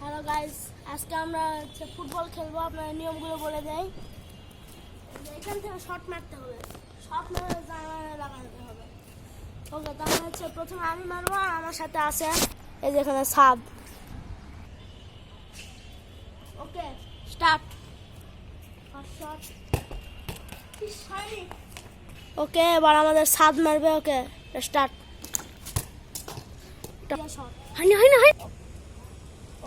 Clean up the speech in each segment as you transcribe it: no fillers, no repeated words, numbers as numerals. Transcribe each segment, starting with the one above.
Hello guys, আজকে আমরা football খেলবো। আপনার নিয়মগুলো বলে দেই। এখান থেকে শট মারতে হবে, শট মেরে জায়গায় লাগাতে হবে। ওকে, তাহলে প্রথমে আমি মারবো আর আমার সাথে আছে এই যেখানে সাদ। ওকে, স্টার্ট। শট। ওকে, এবার আমাদের সাদ মারবে। ওকে, স্টার্ট। হানি হানি হানি।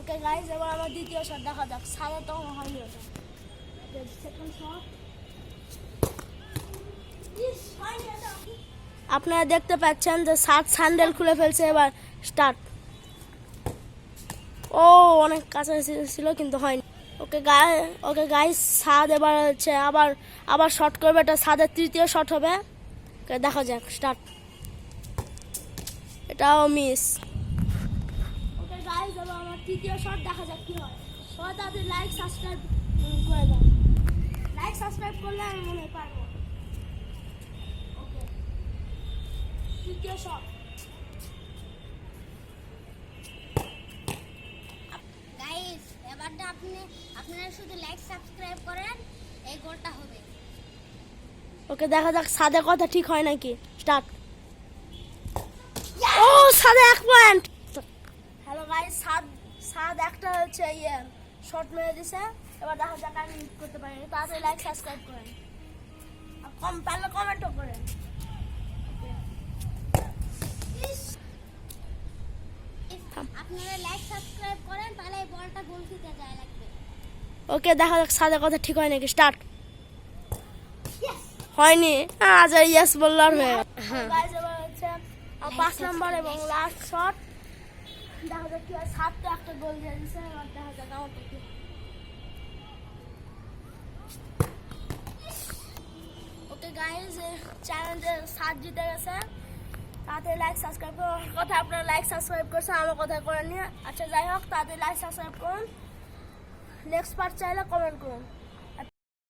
ওকে গাইস, এবার আমার দ্বিতীয় শট দেখা যাক। সাদা তো হয়নি ওটা। Second shot. আপনারা দেখতে পাচ্ছেন যে সাদ স্যান্ডেল খুলে ফেলছে। এবার স্টার্ট। ও, অনেক কাছে ছিল কিন্তু হয়নি। ওকে গাইস, সাদ এবার আবার শট করবে। এটা সাদের তৃতীয় শট হবে। ওকে, দেখা যাক। স্টার্ট। এটাও মিস। ওকে গাইস, এবার আমার তৃতীয় শট দেখা যাক কি হয়। সবাই তাদের লাইক সাবস্ক্রাইব করে দাও। লাইক সাবস্ক্রাইব করলে আমি মনে পারবো। ওকে, তৃতীয় শট। গাইস, এবারটা আপনারা শুধু লাইক সাবস্ক্রাইব করেন, এই গোলটা হবে। ওকে, দেখা যাক সাদের কথা ঠিক হয় নাকি। স্টার্ট। ও, সাদে 1 পয়েন্ট। হ্যালো গাইস, সাদ একটা শট মেরে দিছে। এবার দেখা যাক আমি করতে পারি। তাড়াতাড়ি লাইক সাবস্ক্রাইব করেন আর পারলে কমেন্টও করেন। আপনারা লাইক সাবস্ক্রাইব করেন, তাহলে এই বলটা গোল কিকে যায় লাগবে। ওকে, দেখা যাক সাদের কথা ঠিক হয় নাকি। স্টার্ট। হয়নি। আজ ইয়েস বললো আর হয়ে গেল। গাইস, এবার 5 নাম্বার এবং লাস্ট শট। দেখা যাক কি হয়। সাত তো একটা গোল দিয়ে দিছে। এবার দেখা যাক আমারটা কি। ওকে গাইস, চ্যালেঞ্জে সাত জিতে গেছে। তাড়াতাড়ি লাইক সাবস্ক্রাইব করুন। কথা আপনারা লাইক সাবস্ক্রাইব করছেন, আমার কথা করেন নিয়ে। আচ্ছা, যাই হোক, তাড়াতাড়ি লাইক সাবস্ক্রাইব করুন। নেক্সট পার্ট চাইলে কমেন্ট করুন।